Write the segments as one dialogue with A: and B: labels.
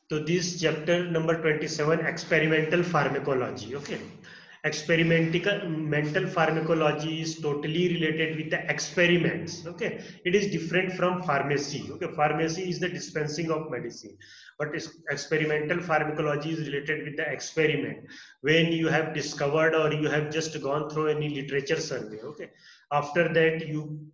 A: So this chapter number 27, experimental pharmacology. Okay. Experimental pharmacology is totally related with the experiments. Okay. It is different from pharmacy. Okay. Pharmacy is the dispensing of medicine, but experimental pharmacology is related with the experiment. When you have discovered or you have just gone through any literature survey. Okay. After that, you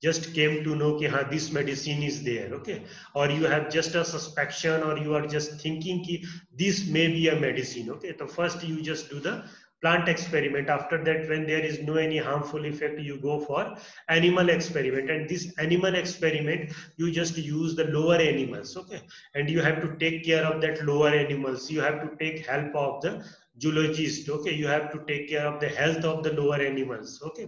A: just came to know कि हाँ this medicine is there, okay, or you have just a suspicion or you are just thinking कि this may be a medicine, okay. So first you just do the plant experiment. After that, when there is no any harmful effect, you go for animal experiment, and this animal experiment you just use the lower animals, okay, and you have to take care of that lower animals. You have to take help of the zoologist, okay. You have to take care of the health of the lower animals, okay.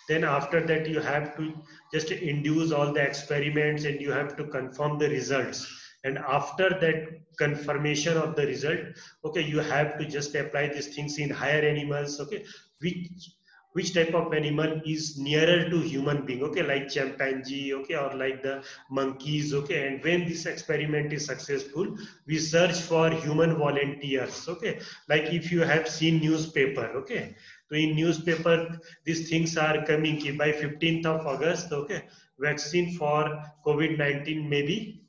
A: Then after that you have to just induce all the experiments and you have to confirm the results, and after that confirmation of the result, okay, you have to just apply these things in higher animals, okay, which type of animal is nearer to human being, okay, like chimpanzee, okay, or like the monkeys, okay. And when this experiment is successful, we search for human volunteers, okay. Like if you have seen newspaper, okay, so in newspaper these things are coming ki by 15th of August, okay, vaccine for COVID-19 may be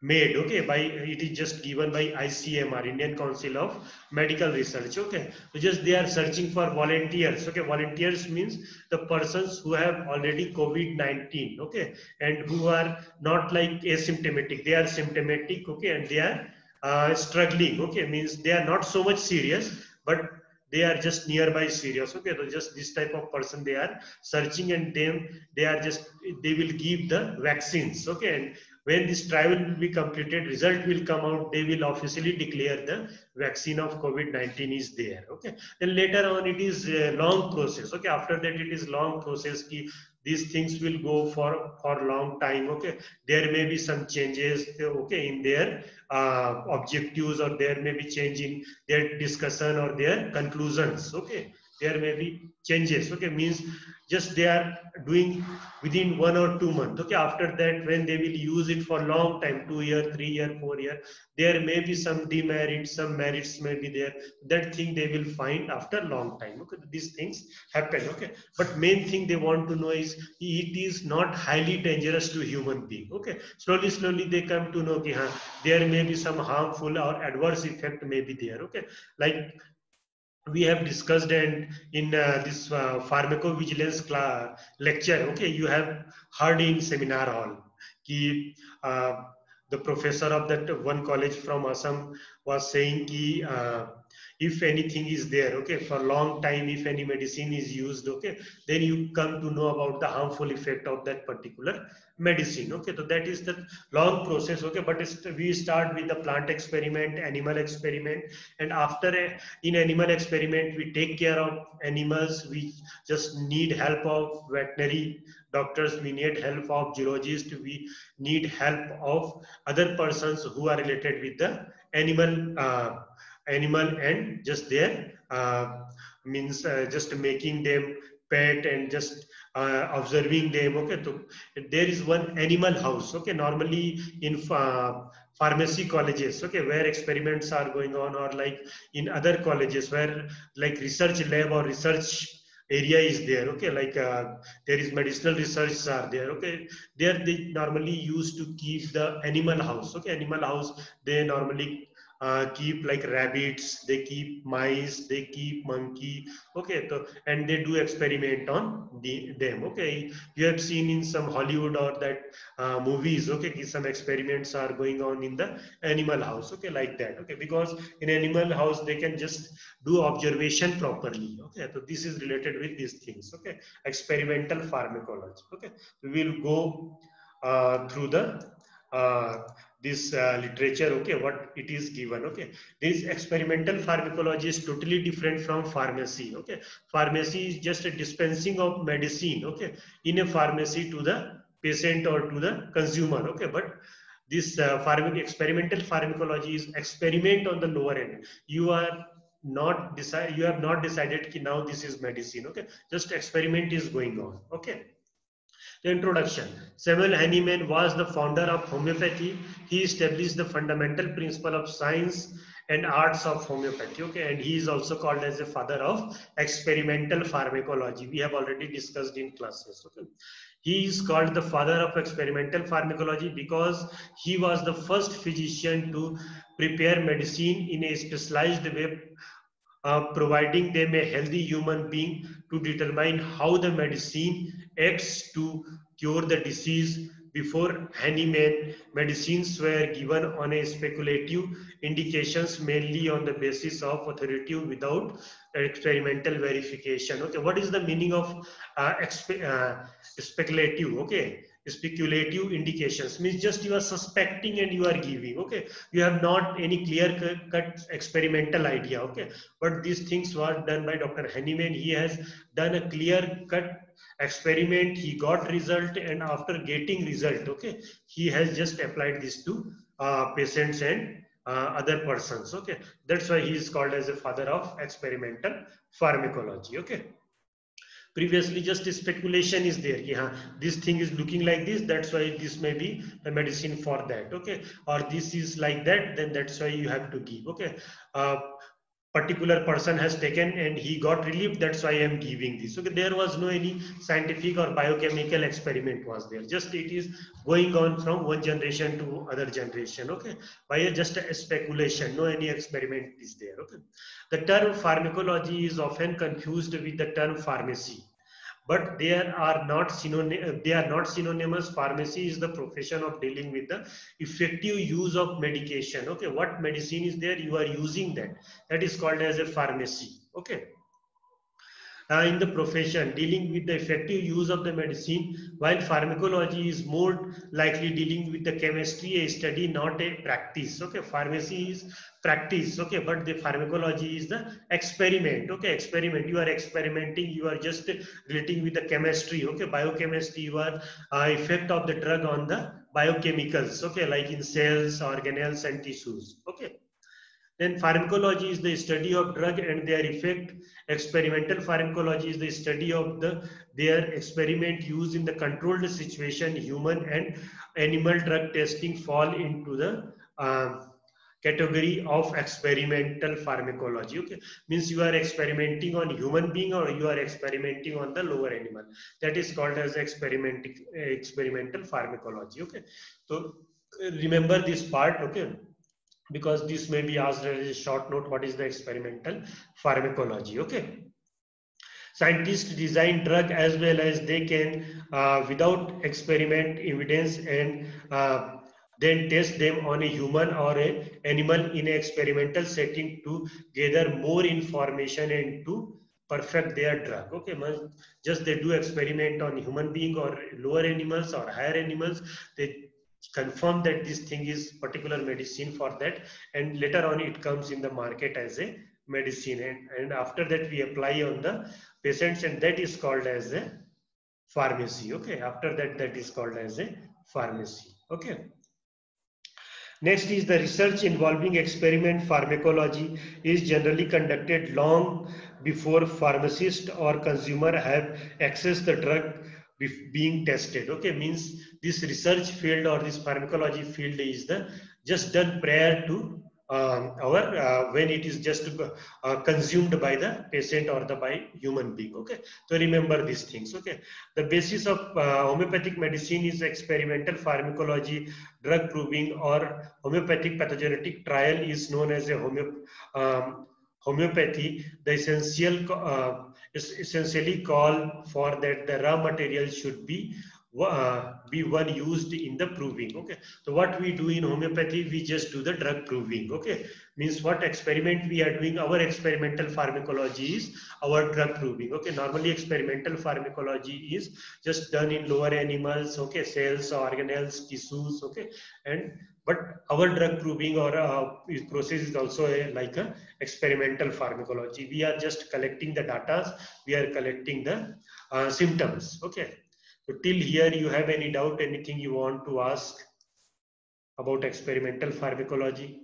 A: made, okay, by it is just given by ICMR, Indian Council of Medical Research, okay. So just they are searching for volunteers, okay. Volunteers means the persons who have already COVID-19, okay, and who are not like asymptomatic, they are symptomatic, okay, and they are struggling, okay, means they are not so much serious, but they are just nearby serious, okay. So just this type of person they are searching, and them they are just they will give the vaccines, okay. And when this trial will be completed, result will come out, they will officially declare the vaccine of COVID-19 is there, okay. Then later on it is a long process, okay. After that it is long process ki these things will go for long time, okay. There may be some changes, okay, in their objectives, or there may be change in their discussion or their conclusions, okay. There may be changes, okay, means just they are doing within 1 or 2 months, okay. After that, when they will use it for long time, 2 year, 3 year, 4 year, there may be some demerits, some merits may be there. That thing they will find after long time, okay. These things happen, okay. But main thing they want to know is it is not highly dangerous to human being, okay. Slowly they come to know ki, there may be some harmful or adverse effect may be there, okay. Like we have discussed, and in this pharmacovigilance lecture, okay, you have heard in seminar hall ki uh, the professor of that one college from Assam was saying ki if anything is there, okay, for long time, if any medicine is used, okay, then you come to know about the harmful effect of that particular medicine, okay. So that is the long process, okay. But we start with the plant experiment, animal experiment, and after in animal experiment we take care of animals, we just need help of veterinary doctors, we need help of zoologists, we need help of other persons who are related with the animal and just their means just making them pet and just observing them, okay. So there is one animal house, okay, normally in pharmacy colleges, okay, where experiments are going on, or like in other colleges where like research lab or research area is there, okay, like there is medicinal research are there, okay. There they normally used to keep the animal house, okay. Animal house, they normally keep like rabbits, they keep mice, they keep monkey, okay. So and they do experiment on them, okay. You have seen in some Hollywood or that movies, okay, some experiments are going on in the animal house, okay, like that, okay. Because in animal house they can just do observation properly, okay. So this is related with these things, okay. Experimental pharmacology, okay. We will go through the this literature, okay, what it is given, okay. This experimental pharmacology is totally different from pharmacy, okay. Pharmacy is just a dispensing of medicine, okay, in a pharmacy to the patient or to the consumer, okay. But this experimental pharmacology is experiment on the lower end. You are not decide, you have not decided ki now this is medicine, okay. Just experiment is going on, okay. Introduction. Samuel Hahnemann was the founder of homeopathy. He established the fundamental principle of science and arts of homeopathy. Okay, and he is also called as the father of experimental pharmacology. We have already discussed in classes. Okay, he is called the father of experimental pharmacology because he was the first physician to prepare medicine in a specialized way, providing them a healthy human being to determine how the medicine acts to cure the disease. Before Hahnemann, medicines were given on a speculative indications, mainly on the basis of authority without experimental verification. Okay, what is the meaning of speculative? Okay, speculative indications means just you are suspecting and you are giving. Okay, you have not any clear cut experimental idea. Okay, but these things were done by Dr. Hahnemann. He has done a clear cut experiment, he got result, and after getting result, okay, he has just applied this to patients and other persons. Okay, that's why he is called as a father of experimental pharmacology. Okay, previously just speculation is there, yeah, this thing is looking like this, that's why this may be the medicine for that. Okay, or this is like that, then that's why you have to give. Okay, particular person has taken and he got relief, that's why I am giving this. Okay, there was no any scientific or biochemical experiment was there, just it is going on from one generation to other generation. Okay, by just a speculation, no any experiment is there. Okay, the term pharmacology is often confused with the term pharmacy, but they are not synonymous. Pharmacy is the profession of dealing with the effective use of medication. Okay, what medicine is there, you are using that, that is called as a pharmacy. Okay, in the profession dealing with the effective use of the medicine, while pharmacology is more likely dealing with the chemistry, a study, not a practice. Okay, pharmacy is practice. Okay, but the pharmacology is the experiment. Okay, experiment, you are experimenting, you are just relating with the chemistry. Okay, biochemistry, you are effect of the drug on the biochemicals. Okay, like in cells, organelles and tissues. Okay, then pharmacology is the study of drug and their effect. Experimental pharmacology is the study of their experiment used in the controlled situation. Human and animal drug testing fall into the category of experimental pharmacology. Okay, means you are experimenting on human being or you are experimenting on the lower animal. That is called as experimental pharmacology. Okay, so remember this part. Okay, because this may be asked as a short note, what is the experimental pharmacology. Okay, scientists design drug as well as they can without experiment evidence, and then test them on a human or a animal in an experimental setting to gather more information and to perfect their drug. Okay, just they do experiment on human being or lower animals or higher animals, they confirm that this thing is particular medicine for that, and later on it comes in the market as a medicine, and after that we apply on the patients, and that is called as a pharmacy. Okay, after that, that is called as a pharmacy. Okay, next is the research involving experiment pharmacology is generally conducted long before pharmacist or consumer have accessed the drug being tested. Okay, means this research field or this pharmacology field is the just done prior to our when it is just consumed by the patient or the by human being. Okay, so remember these things. Okay, the basis of homeopathic medicine is experimental pharmacology. Drug proving or homeopathic pathogenetic trial is known as a homeopathy. The is essentially call for that the raw material should be one used in the proving. Okay, so what we do in homeopathy, we just do the drug proving. Okay, means what experiment we are doing, our experimental pharmacology is our drug proving. Okay, normally experimental pharmacology is just done in lower animals. Okay, cells, organelles, tissues. Okay, and but our drug proving or process is also like a experimental pharmacology. We are just collecting the data, we are collecting the symptoms. Okay, so till here you have any doubt, anything you want to ask about experimental pharmacology?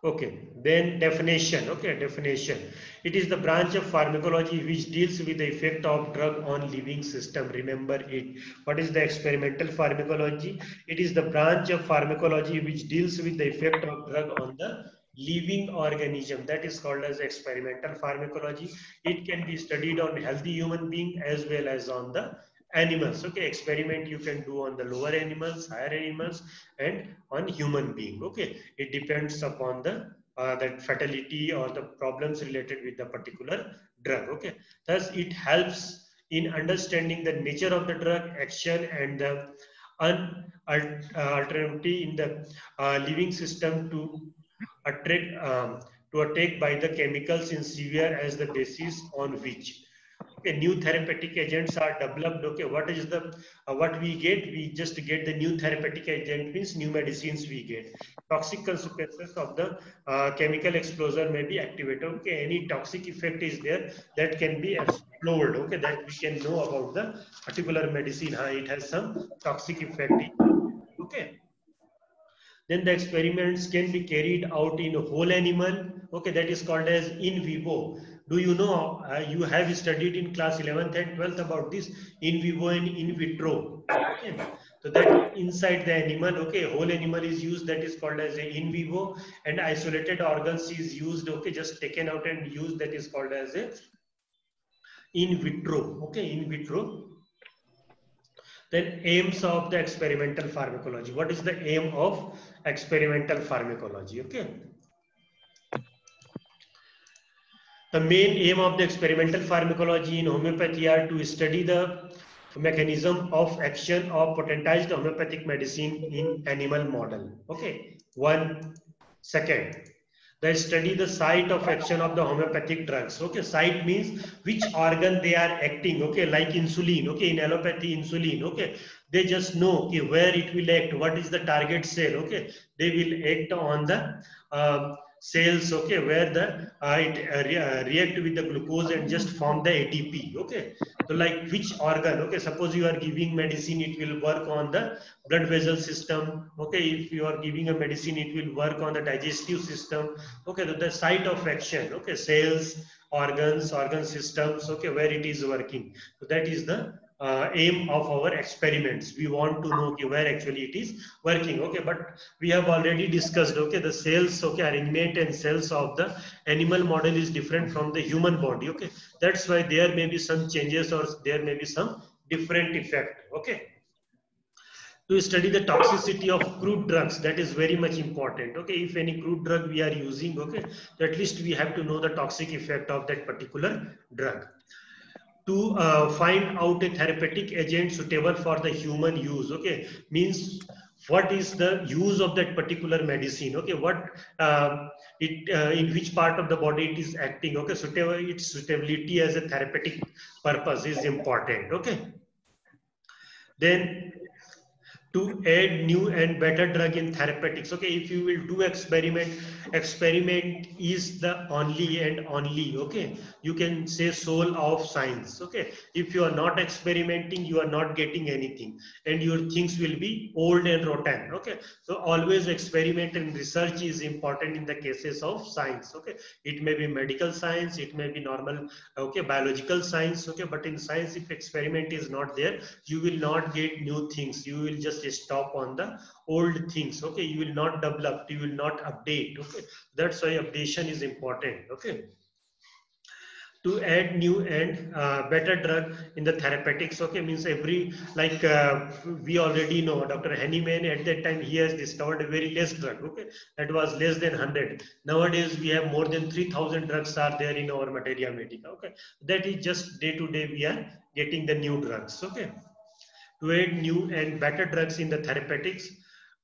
A: Okay, then definition. Okay, definition. It is the branch of pharmacology which deals with the effect of drug on living system. Remember it. What is the experimental pharmacology? It is the branch of pharmacology which deals with the effect of drug on the living organism. That is called as experimental pharmacology. It can be studied on healthy human being as well as on the animals. Okay, experiment you can do on the lower animals, higher animals, and on human being. Okay, it depends upon the that fatality or the problems related with the particular drug. Okay, thus it helps in understanding the nature of the drug action and the alternativity in the living system attract to attack by the chemicals in severe as the basis on which okay new therapeutic agents are developed. Okay, what is the what we get? We just get the new therapeutic agent, means new medicines we get. Toxic consequences of the chemical exposure may be activated. Okay, any toxic effect is there that can be explored. Okay, that we can know about the particular medicine. It has some toxic effect. Okay, then the experiments can be carried out in a whole animal. Okay, that is called as in vivo. Do you know, you have studied in class 11th and 12th about this in vivo and in vitro. Okay, so that inside the animal, okay, whole animal is used, that is called as a in vivo, and isolated organs is used, okay, just taken out and used, that is called as a in vitro. Okay, in vitro. Then aims of the experimental pharmacology. What is the aim of experimental pharmacology? Okay. The main aim of the experimental pharmacology in homeopathy are to study the mechanism of action of potentized homeopathic medicine in animal model. Okay. One second. They study the site of action of the homeopathic drugs. Okay, site means which organ they are acting. Okay, like insulin. Okay, in allopathy, insulin. Okay, they just know okay, where it will act. What is the target cell? Okay, they will act on the cells. Okay, where the react with the glucose and just form the ATP. Okay, so like which organ? Okay, suppose you are giving medicine, it will work on the blood vessel system. Okay, if you are giving a medicine, it will work on the digestive system. Okay, the site of action. Okay, cells, organs, organ systems. Okay, where it is working. So that is the aim of our experiments. We want to know okay, where actually it is working. Okay, but we have already discussed. Okay, the cells. Okay, arrangement and cells of the animal model is different from the human body. Okay, that's why there may be some changes or there may be some different effect. Okay, to study the toxicity of crude drugs, that is very much important. Okay, if any crude drug we are using, okay, so at least we have to know the toxic effect of that particular drug. To find out a therapeutic agent suitable for the human use. Okay, means what is the use of that particular medicine. Okay, what it in which part of the body it is acting. Okay, suitable, its suitability as a therapeutic purpose is important. Okay, then to add new and better drug in therapeutics. Okay, if you will do experiment is the only and only, okay, you can say soul of science. Okay, if you are not experimenting, you are not getting anything and your things will be old and rotten. Okay, so always experiment and research is important in the cases of science. Okay, it may be medical science, it may be normal, okay, biological science. Okay, but in science, if experiment is not there, you will not get new things, you will just stop on the old things. Okay, you will not develop, you will not update. Okay, that's why updation is important. Okay, to add new and better drug in the therapeutics. Okay, means every like we already know Dr. Henneman at that time he has discovered a very less drug. Okay, that was less than 100. Nowadays we have more than 3000 drugs are there in our materia medica. Okay, that is just day to day we are getting the new drugs. Okay, to add new and better drugs in the therapeutics,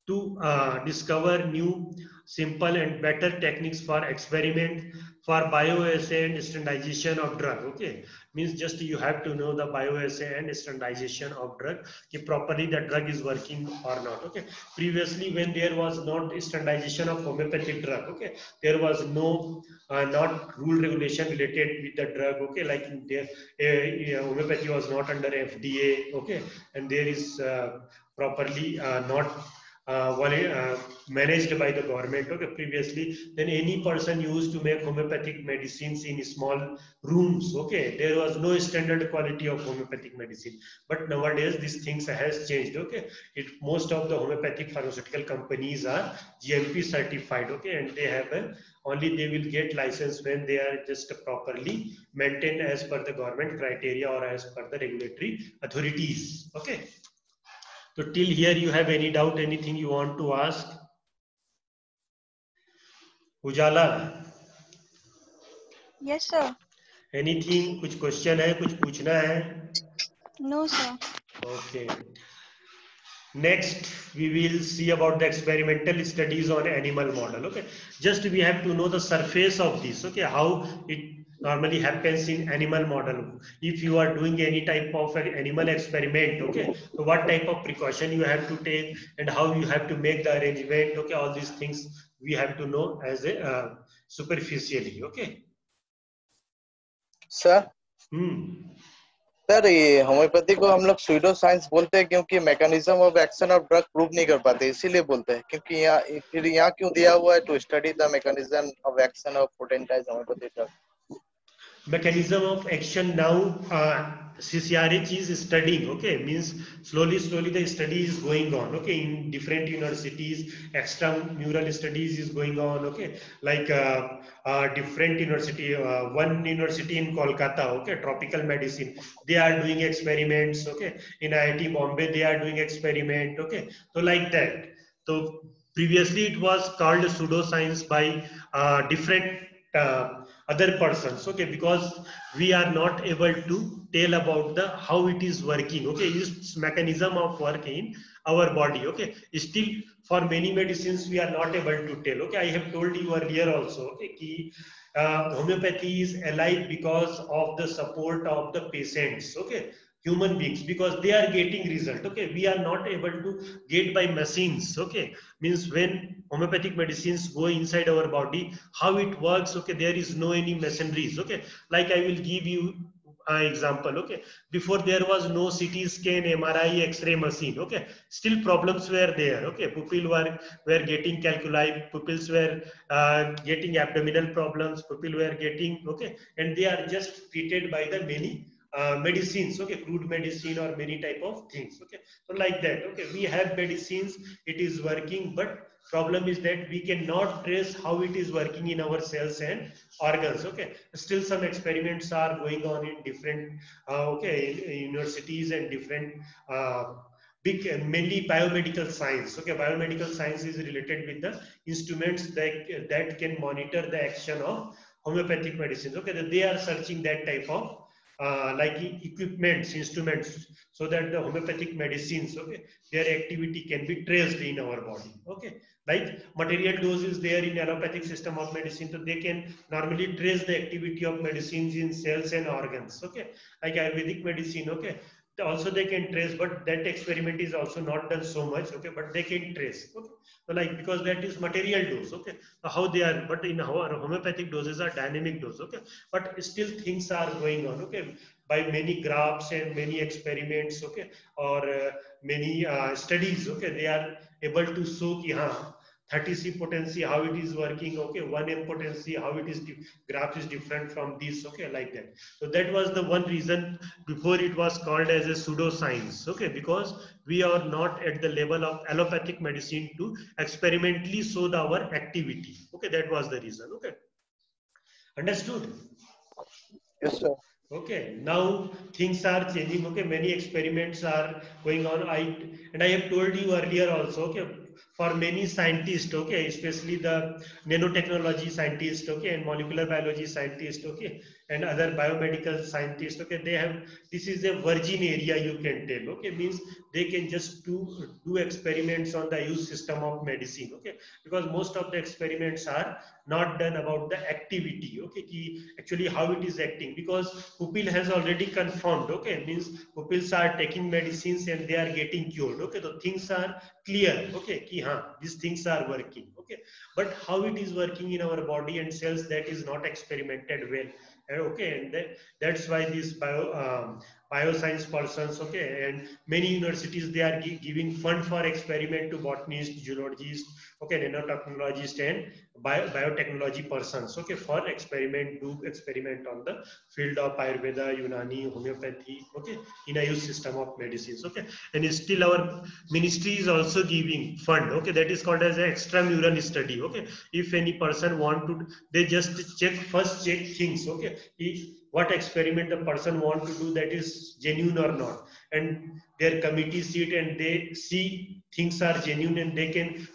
A: to discover new, simple and better techniques for experiment, for bioassay and standardization of drug. Okay, means just you have to know the bioassay and standardization of drug, if properly the drug is working or not. Okay, previously when there was not standardization of homeopathic drug, okay, there was no not rule regulation related with the drug. Okay, like in there homeopathy was not under FDA. Okay, and there is properly not managed by the government. Okay, previously, then any person used to make homeopathic medicines in small rooms. Okay, there was no standard quality of homeopathic medicine, but nowadays these things has changed. Okay, most of the homeopathic pharmaceutical companies are GMP certified. Okay, and they have only they will get license when they are just properly maintained as per the government criteria or as per the regulatory authorities. Okay, so till here you have any doubt, anything you want to ask? Ujala,
B: Yes, sir.
A: anything, कुछ question है, कुछ पूछना है?
B: No, sir.
A: Okay. Next, we will see about the experimental studies on animal model. Okay, just we have to know the surface of this. Okay, how it normally happens in animal model. If you are doing any type of an animal experiment, okay, so what type of precaution you have to take and how you have to make the arrangement. Okay, all these things we have to know as a superficially. Okay.
C: Sir
A: Hmm.
C: Sir ये homeopathy को हम लोग pseudo science बोलते हैं क्योंकि mechanism of action of drug prove नहीं कर पाते, इसीलिए बोलते हैं। क्योंकि यहाँ फिर यहाँ क्यों दिया हुआ है to study the mechanism of action of potentize homeopathy drug.
A: Mechanism of action now, CCRH is studying. Okay, means slowly the study is going on. Okay, in different universities, extramural studies is going on. Okay, like different university, one university in Kolkata. Okay, tropical medicine, they are doing experiments. Okay, in IIT Bombay they are doing experiment. Okay, so like that. So previously it was called pseudoscience by different other persons. Okay, because we are not able to tell about the how it is working. Okay, its mechanism of work in our body. Okay, still for many medicines we are not able to tell. Okay, I have told you earlier also. Okay, ki, homeopathy is alive because of the support of the patients. Okay, human beings, because they are getting result. Okay, we are not able to get by machines. Okay, means when homeopathic medicines go inside our body, how it works. Okay, there is no any machineries. Okay, like I will give you an example. Okay, before there was no CT scan, MRI, X-ray machine. Okay, still problems were there. Okay, pupil were getting calculi, pupils were getting abdominal problems, pupil were getting. Okay, and they are just treated by the many medicines. Okay, crude medicine or many type of things. Okay, so like that. Okay, we have medicines, it is working, but problem is that we cannot trace how it is working in our cells and organs. Okay, still some experiments are going on in different in universities and different big, mainly biomedical science. Okay, biomedical science is related with the instruments that can monitor the action of homeopathic medicines. Okay, they are searching that type of like equipments, instruments, so that the homeopathic medicines, okay, their activity can be traced in our body. Okay, like material dose is there in allopathic system of medicine, so they can normally trace the activity of medicines in cells and organs. Okay, like Ayurvedic medicine. Okay, also they can trace, but that experiment is also not done so much. Okay, but they can trace. Okay, so like, because that is material dose. Okay, so how they are, but in our homeopathic doses are dynamic dose. Okay, but still things are going on. Okay, by many graphs and many experiments. Okay, or many studies. Okay, they are able to show ki, 30C potency, how it is working. Okay, 1M potency, how it is graph is different from this. Okay, like that. So that was the one reason before it was called as a pseudoscience. Okay, because we are not at the level of allopathic medicine to experimentally show our activity. Okay, that was the reason. Okay, understood?
C: Yes, sir.
A: Okay, now things are changing. Okay, many experiments are going on. I have told you earlier also. Okay, for many scientists. Okay, especially the nanotechnology scientists. Okay, and molecular biology scientists. Okay, and other biomedical scientists. Okay, they have, this is a virgin area, you can tell. Okay, means they can just do experiments on the use system of medicine. Okay, because most of the experiments are not done about the activity. Okay, ki actually how it is acting, because pupil has already confirmed. Okay, means pupils are taking medicines and they are getting cured. Okay, so things are clear. Okay, ki these things are working. Okay, but how it is working in our body and cells, that is not experimented well. Okay, and that's why this bioscience persons, okay, and many universities they are giving fund for experiment to botanists, zoologists, okay, nanotechnologists and biotechnology persons, okay, for experiment, do experiment on the field of Ayurveda, Unani, homeopathy, okay, in a use system of medicines, okay. And still our ministry is also giving fund, okay, that is called as an extramural study, okay. If any person want to, they just first check things, okay, if what experiment the person want to do, that is genuine or not, and their committee sit and they see things are genuine and they can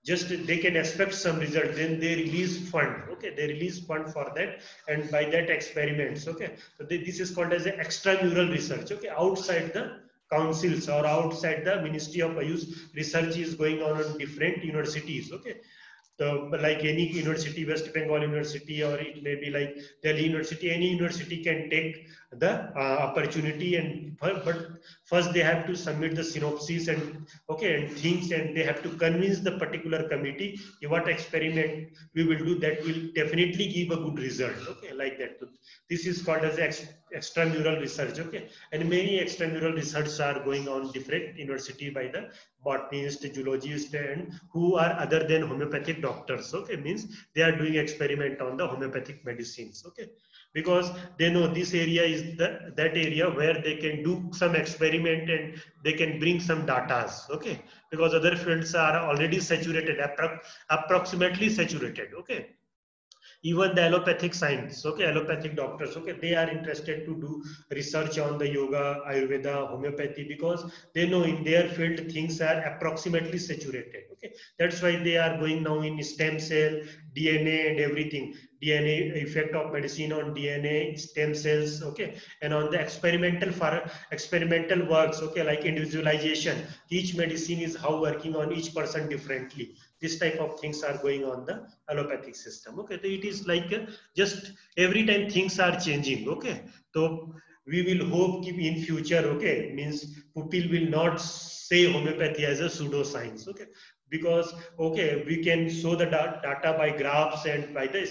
A: just they can expect some result, then they release fund, okay, they release fund for that, and by that experiments, okay. So this is called as an extramural research, okay, outside the councils or outside the Ministry of Ayush. Research is going on in different universities, okay. So, like any university, West Bengal University, or it may be like Delhi University, any university can take the opportunity, and but first they have to submit the synopsis and, okay, and things, and they have to convince the particular committee what experiment we will do that will definitely give a good result, okay, like that. So this is called as extramural research, okay, and many extramural research are going on different university by the botanist, zoologist, and who are other than homeopathic doctors, okay, means they are doing experiment on the homeopathic medicines, okay, because they know this area is that area where they can do some experiment and they can bring some datas, okay, because other fields are already saturated, approximately saturated, okay. Even the allopathic science, okay, allopathic doctors, okay, they are interested to do research on the yoga, Ayurveda, homeopathy, because they know in their field things are approximately saturated, okay. That's why they are going now in stem cell, DNA and everything, DNA effect of medicine on DNA, stem cells, okay, and on the experimental works, okay, like individualization, each medicine is how working on each person differently. This type of things are going on the allopathic system, okay. So it is like just every time things are changing, okay. So we will hope in future, okay, means people will not say homeopathy as a pseudoscience, okay, because, okay, we can show the data by graphs and by the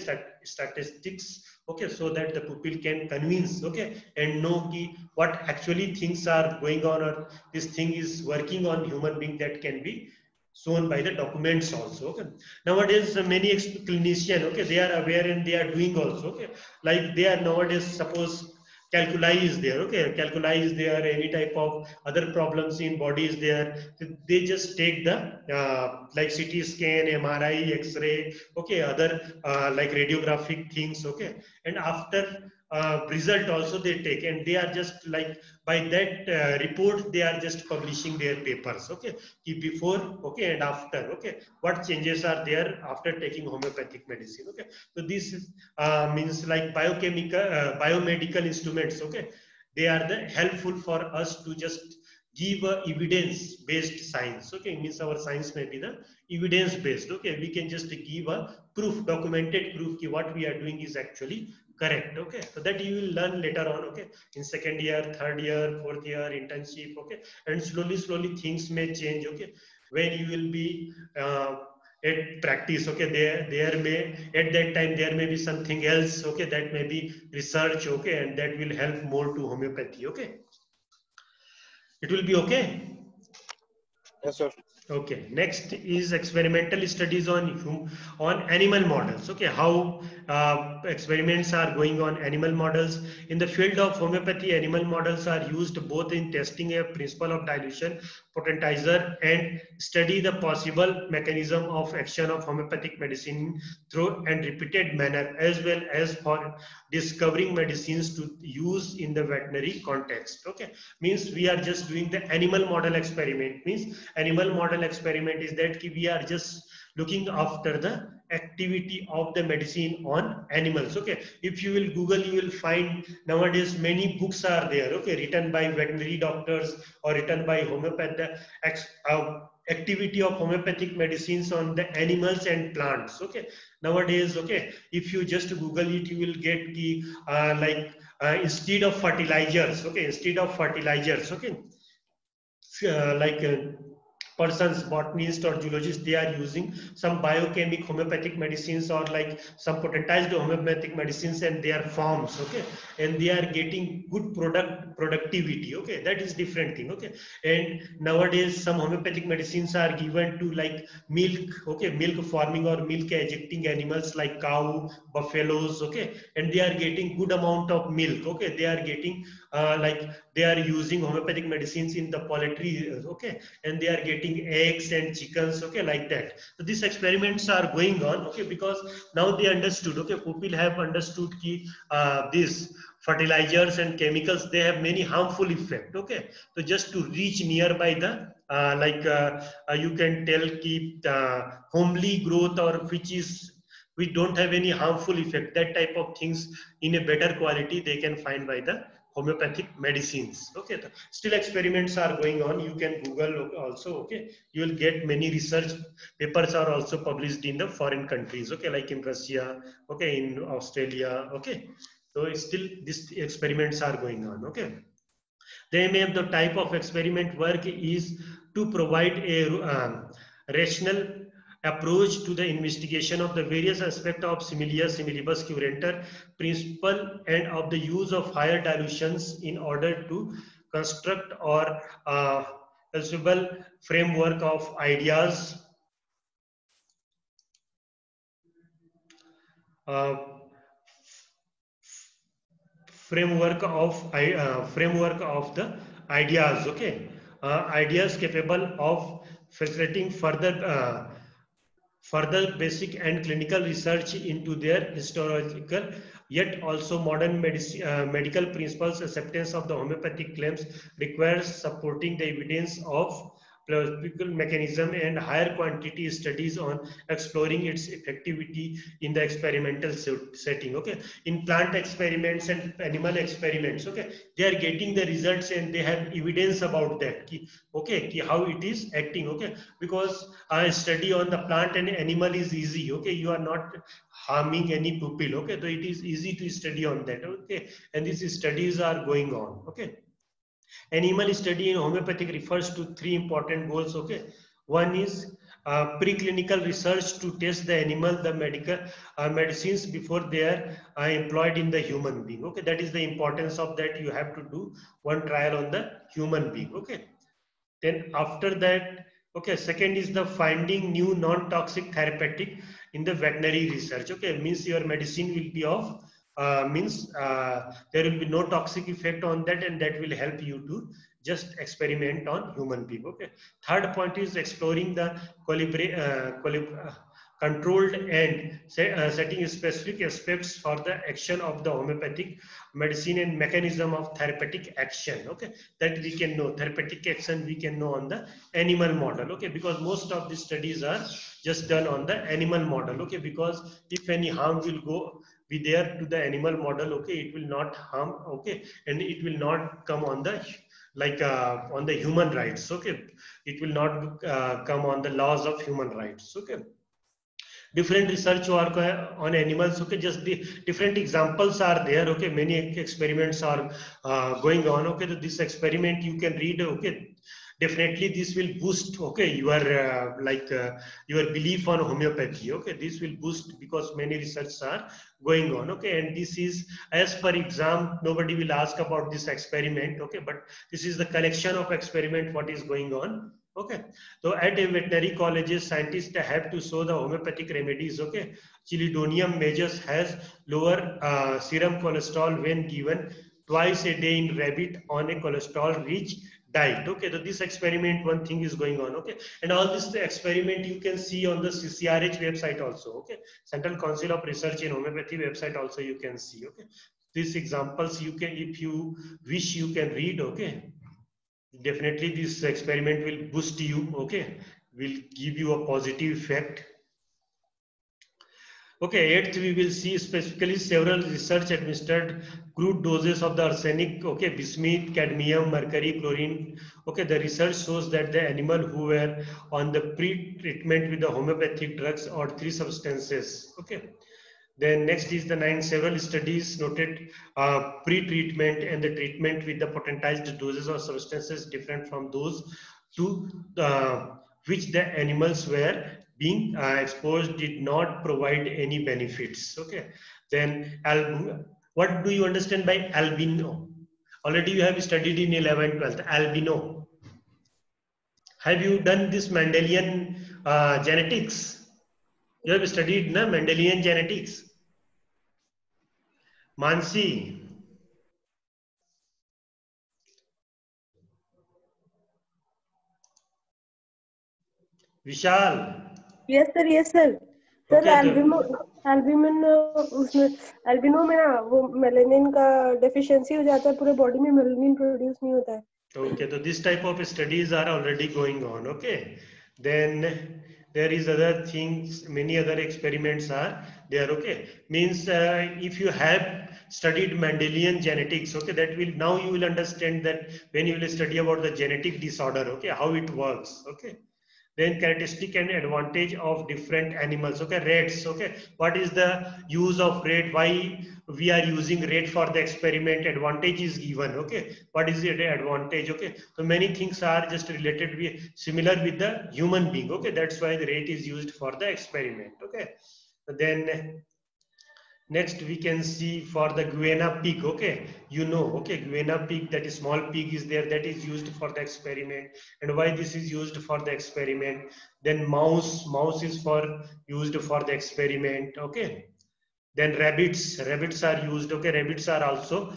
A: statistics, okay, so that the people can convince, okay, and know what actually things are going on, or this thing is working on human being, that can be shown by the documents also, okay. Nowadays many clinician, okay, they are aware and they are doing also, okay, like they are nowadays, suppose calculi is there, okay, calculi is there, any type of other problems in body is there, they just take the like CT scan, MRI, X-ray, okay, other like radiographic things, okay, and after result also they take, and they are just like by that report they are just publishing their papers, okay, before, okay, and after, okay, what changes are there after taking homeopathic medicine, okay. So this is means like biochemical biomedical instruments, okay, they are the helpful for us to just give a evidence based science, okay, means our science may be the evidence based, okay, we can just give a proof, documented proof ki what we are doing is actually correct, okay. So that you will learn later on, okay, in second year, third year, fourth year internship, okay, and slowly things may change, okay, when you will be at practice, okay, there may at that time there may be something else, okay, that may be research, okay, and that will help more to homeopathy, okay. It will be okay.
C: Yes, sir.
A: Okay, next is experimental studies on animal models. Okay, how experiments are going on animal models. In the field of homeopathy, animal models are used both in testing a principle of dilution potentizer and study the possible mechanism of action of homeopathic medicine through and repeated manner, as well as for discovering medicines to use in the veterinary context. Okay, means we are just doing the animal model experiment. Means animal model experiment is that we are just looking after the activity of the medicine on animals. Okay, if you will Google, you will find nowadays many books are there, okay, written by veterinary doctors or written by activity of homeopathic medicines on the animals and plants. Okay, nowadays, okay, if you just Google it, you will get the like instead of fertilizers, okay, instead of fertilizers, okay, like persons, botanists or geologists, they are using some biochemic homeopathic medicines or like some potentized homeopathic medicines and their forms, okay, and they are getting good productivity, okay, that is different thing, okay. And nowadays some homeopathic medicines are given to like milk, okay, milk forming or milk ejecting animals like cow, buffaloes, okay, and they are getting good amount of milk, okay, they are getting like they are using homeopathic medicines in the poultry, okay, and they are getting eggs and chickens, okay, like that. So these experiments are going on, okay, because now they understood, okay, people have understood ki this fertilizers and chemicals, they have many harmful effect, okay. So just to reach nearby the you can tell ki homely growth or which don't have any harmful effect, that type of things in a better quality they can find by the homeopathic medicines, okay. Still experiments are going on, you can google also, okay, you will get many research papers are also published in the foreign countries, okay, like in Russia, okay, in Australia, okay. So still these experiments are going on, okay. The aim of the type of experiment work is to provide a rational approach to the investigation of the various aspects of similia similibus curanter principle and of the use of higher dilutions in order to construct or usable framework of ideas uh, framework of the ideas, okay, ideas capable of facilitating further basic and clinical research into their historical yet also modern medical principles. Acceptance of the homeopathic claims requires supporting the evidence of biological mechanism and higher quantity studies on exploring its effectivity in the experimental setting, okay. In plant experiments and animal experiments, okay, they are getting the results and they have evidence about that, okay, how it is acting, okay, because a study on the plant and animal is easy, okay, you are not harming any pupil, okay, so it is easy to study on that, okay, and these studies are going on, okay. Animal study in homeopathic refers to three important goals, okay. One is preclinical research to test the animal, the medical medicines before they are employed in the human being, okay, that is the importance of that, you have to do one trial on the human being, okay. Then after that, okay, second is the finding new non-toxic therapeutic in the veterinary research, okay, means your medicine will be of there will be no toxic effect on that and that will help you to just experiment on human being, okay. Third point is exploring the controlled and setting specific aspects for the action of the homeopathic medicine and mechanism of therapeutic action, okay, that we can know therapeutic action we can know on the animal model, okay, because most of the studies are just done on the animal model, okay, because if any harm will go be there to the animal model, okay, it will not harm, okay, and it will not come on the on the human rights, okay, it will not come on the laws of human rights, okay. Different research work on animals, okay, just the different examples are there, okay, many experiments are going on, okay. So this experiment you can read, okay, definitely this will boost, okay, your belief on homeopathy, okay, this will boost because many research are going on, okay. And this is as per exam, nobody will ask about this experiment, okay, but this is the collection of experiment what is going on, okay. So at a veterinary colleges, scientists have to show the homeopathic remedies, okay. Chilidonium majus has lower serum cholesterol when given twice a day in rabbit on a cholesterol rich diet, okay. So this experiment, one thing is going on, okay, and all this experiment you can see on the CCRH website also, okay, Central Council of Research in Homeopathy website also you can see, okay. These examples you can, if you wish, you can read, okay. Definitely this experiment will boost you, okay, will give you a positive effect. Okay, eighth, we will see specifically several research administered crude doses of the arsenic, okay, bismuth, cadmium, mercury, chlorine. Okay, the research shows that the animal who were on the pre-treatment with the homeopathic drugs or three substances, okay. Then next is the several studies noted pre-treatment and the treatment with the potentized doses of substances different from those to which the animals were being exposed did not provide any benefits. Okay. Then what do you understand by albino? Already you have studied in 11th, 12th, albino. Have you done this Mendelian genetics? You have studied na, Mendelian genetics. Mansi. Vishal.
D: Yes sir, yes sir. Sir
A: Okay,
D: albumin उसमें albino में ना वो melanin का deficiency हो जाता है, पूरे body में मेलानिन प्रोड्यूस नहीं होता है.
A: Okay, so this type of studies are already going on. Okay, then there is other things, many other experiments are there. Okay, means if you have studied Mendelian genetics, okay, that will now you will understand that when you will study about the genetic disorder, okay, how it works. Okay. Then characteristic and advantage of different animals. Okay, rats. Okay, what is the use of rat? Why we are using rat for the experiment? Advantage is given. Okay, what is the advantage? Okay, so many things are just related with similar with the human being. Okay, that's why the rat is used for the experiment. Okay, then next we can see for the guinea pig. Okay, you know, okay, guinea pig, that is small pig is there, that is used for the experiment. And why this is used for the experiment? Then mouse is for used for the experiment. Okay, then rabbits are used. Okay, rabbits are also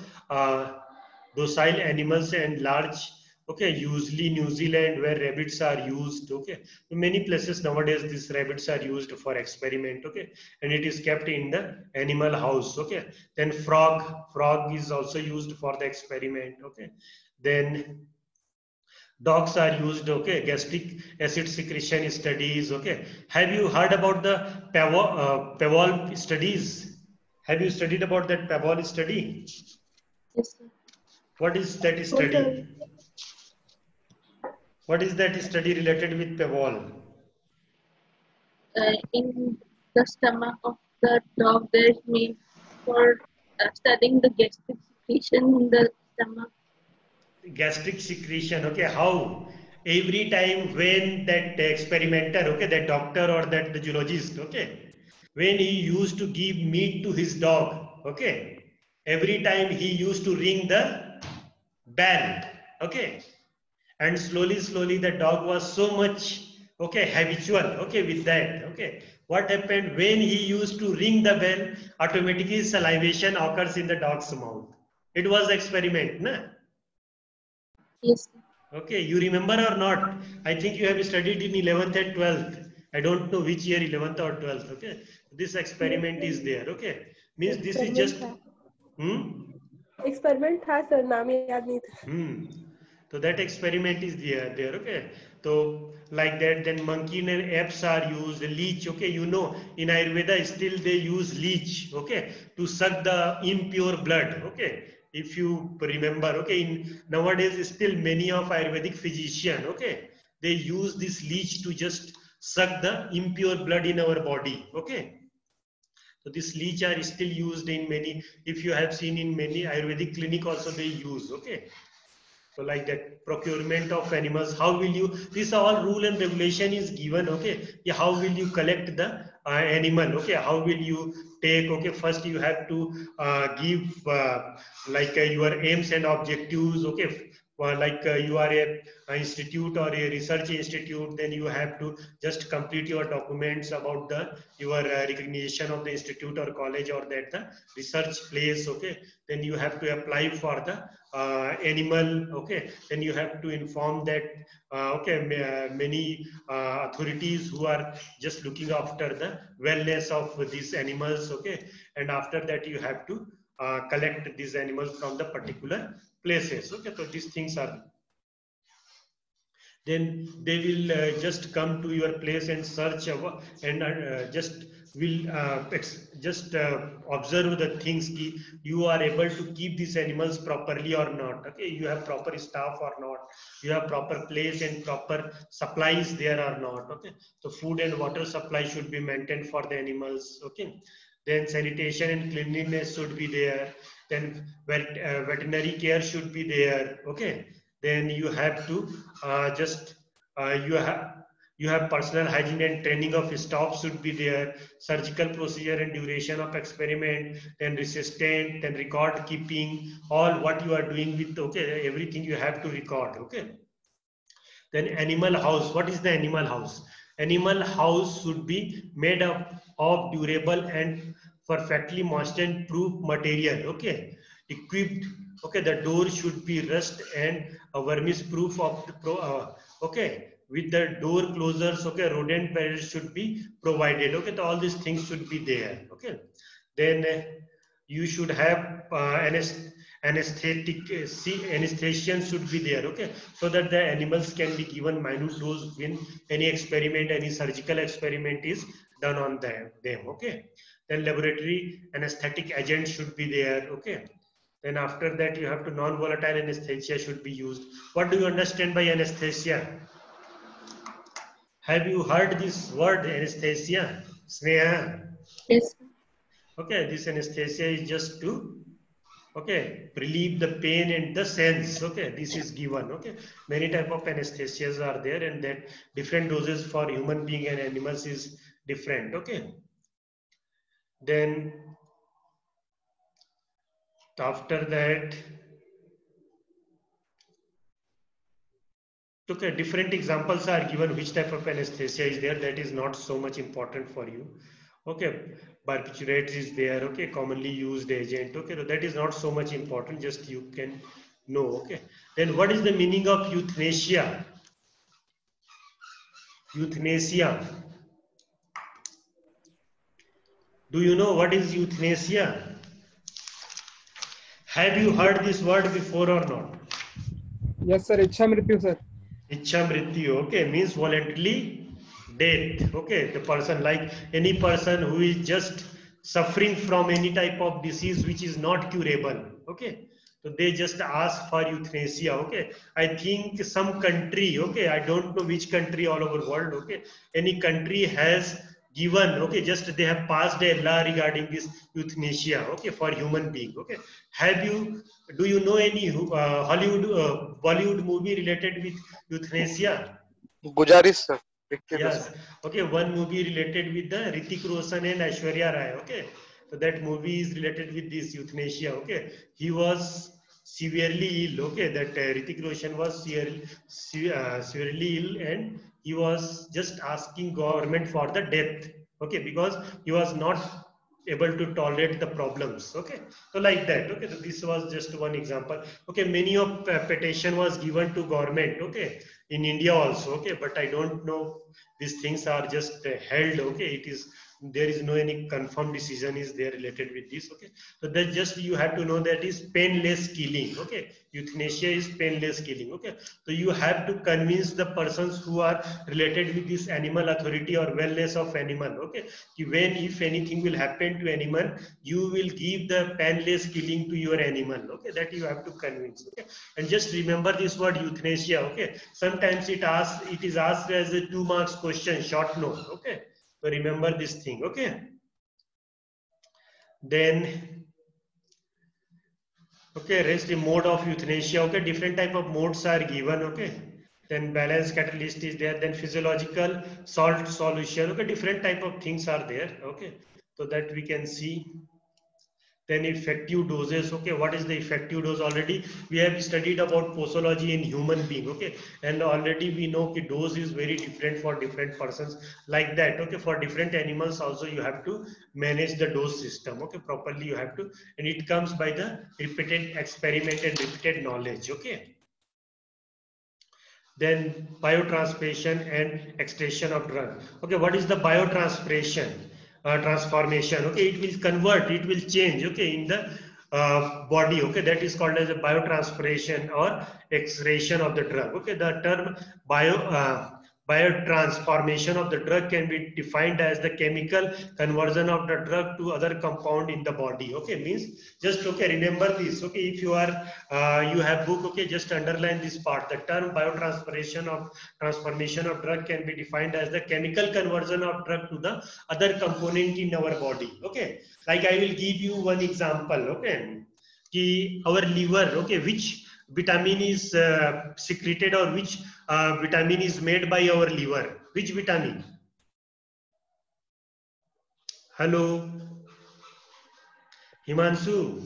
A: docile animals and large. Okay, usually New Zealand where rabbits are used. Okay, in many places nowadays these rabbits are used for experiment. Okay, and it is kept in the animal house. Okay, then frog is also used for the experiment. Okay, then dogs are used. Okay, gastric acid secretion studies. Okay, have you heard about the Pavlov studies? Have you studied about that Pavlov study?
E: Yes, sir.
A: What is that study? What is that study related with Pavlov?
E: In the stomach of the dog, there is made for studying the gastric secretion in the stomach.
A: Gastric secretion. Okay, how every time when that experimenter, okay, that doctor or that the zoologist, okay, when he used to give meat to his dog, okay, every time he used to ring the bell. Okay, and slowly the dog was so much, okay, habitual, okay, with that. Okay, what happened when he used to ring the bell? Automatically salivation occurs in the dog's mouth. It was experiment, na?
E: Yes, sir.
A: Okay, you remember or not? I think you have studied in 11th and 12th. I don't know which year, 11th or 12th. Okay, this experiment is there. Okay, means this is just
D: experiment था sir, नाम याद नहीं था.
A: So that experiment is there. Okay, so like that, then monkey and apes are used. Leech. Okay, you know, in Ayurveda still they use leech. Okay, to suck the impure blood. Okay, if you remember. Okay, in nowadays still many of Ayurvedic physician. Okay, they use this leech to just suck the impure blood in our body. Okay. So this leech are still used in many. If you have seen in many Ayurvedic clinic also they use. Okay. So like that, procurement of animals, how will you, this all rule and regulation is given. Okay, yeah, how will you collect the animal? Okay, how will you take? Okay, first you have to give your aims and objectives. Okay, you are a institute or a research institute, then you have to just complete your documents about your recognition of the institute or college or that the research place. Okay, then you have to apply for the animal. Okay, then you have to inform that many authorities who are just looking after the wellness of these animals. Okay, and after that you have to collect these animals from the particular places. Okay, so these things are, then they will just come to your place and search and just will observe the things ki you are able to keep these animals properly or not. Okay, you have proper staff or not, you have proper place and proper supplies there or not. Okay, so food and water supply should be maintained for the animals. Okay, then sanitation and cleanliness should be there, then veterinary care should be there. Okay, then you have to You have personal hygiene and training of staff should be there, surgical procedure and duration of experiment, then resistant, then record keeping, all what you are doing with, okay, everything you have to record, okay. Then animal house, what is the animal house? Animal house should be made up of durable and perfectly moisture proof material, okay, equipped, okay, the door should be rust and vermis proof of the okay, with the door closers, okay, rodent barriers should be provided, okay, so all these things should be there, okay. Then you should have anesthetic anesthesian should be there, okay, so that the animals can be given minute dose when any experiment, any surgical experiment is done on them, okay. Then laboratory anesthetic agent should be there, okay. Then after that you have to non-volatile anesthesia should be used. What do you understand by anesthesia? Have you heard this word anesthesia, Sneha?
E: Yes.
A: Okay, this anesthesia is just to, okay, relieve the pain and the sense, okay, this is given, okay. Many type of anesthesias are there, and that different doses for human being and animals is different, okay. Then after that, okay, different examples are given which type of anesthesia is there, that is not so much important for you, okay. Barbiturates is there, okay, commonly used agent, okay, so that is not so much important, just you can know, okay. Then what is the meaning of euthanasia? Euthanasia. Do you know what is euthanasia? Have you heard this word before or not?
F: Yes, sir. Ichha mrityu, sir.
A: Ichha mrityu, okay, means voluntarily death, okay. The person, like any person who is just suffering from any type of disease which is not curable, okay. So they just ask for euthanasia, okay. I think some country, okay, I don't know which country all over world, okay, any country has given, okay, just they have passed a law regarding this euthanasia, okay, for human being, okay. Do you know any Hollywood, Bollywood movie related with euthanasia?
C: गुजारिश sir.
A: Yes, okay, one movie related with the Hrithik Roshan and Aishwarya Rai, okay. So that movie is related with this euthanasia, okay. He was severely ill, okay, that Hrithik Roshan was severely ill, and he was just asking government for the death, okay, because he was not able to tolerate the problems, okay. So like that, okay, so this was just one example, okay. Many of petition was given to government, okay, in India also, okay, but I don't know, these things are just held, okay. It is, there is no any confirmed decision is there related with this, okay. So that just you have to know that is painless killing, okay. Euthanasia is painless killing, okay. So you have to convince the persons who are related with this animal authority or wellness of animal, okay, when if anything will happen to animal, you will give the painless killing to your animal, okay, that you have to convince, okay. And just remember this word euthanasia, okay. Sometimes it is asked as a 2 marks question, short note, okay. So remember this thing, okay. Then, okay, rest the mode of euthanasia, okay, different type of modes are given, okay. Then balance catalyst is there, then physiological salt solution, okay, different type of things are there, okay. So that we can see. Then effective doses, okay, what is the effective dose? Already we have studied about posology in human being, okay, and already we know that dose is very different for different persons, like that, okay. For different animals also you have to manage the dose system, okay, properly you have to, and it comes by the repeated experiment and repeated knowledge, okay. Then biotransformation and extraction of drug, okay. What is the biotransformation? Transformation, okay, it will convert, it will change, okay, in the body, okay, that is called as a biotransformation or extraction of the drug, okay. The term biotransformation of the drug can be defined as the chemical conversion of the drug to other compound in the body, okay. Means just, okay, remember this, okay, if you are you have book, okay, just underline this part. The term biotransformation of drug can be defined as the chemical conversion of drug to the other component in our body, okay. Like I will give you one example, okay. Our liver, okay, which vitamin is secreted, or which vitamin is made by our liver, Which vitamin? Hello, Himanshu.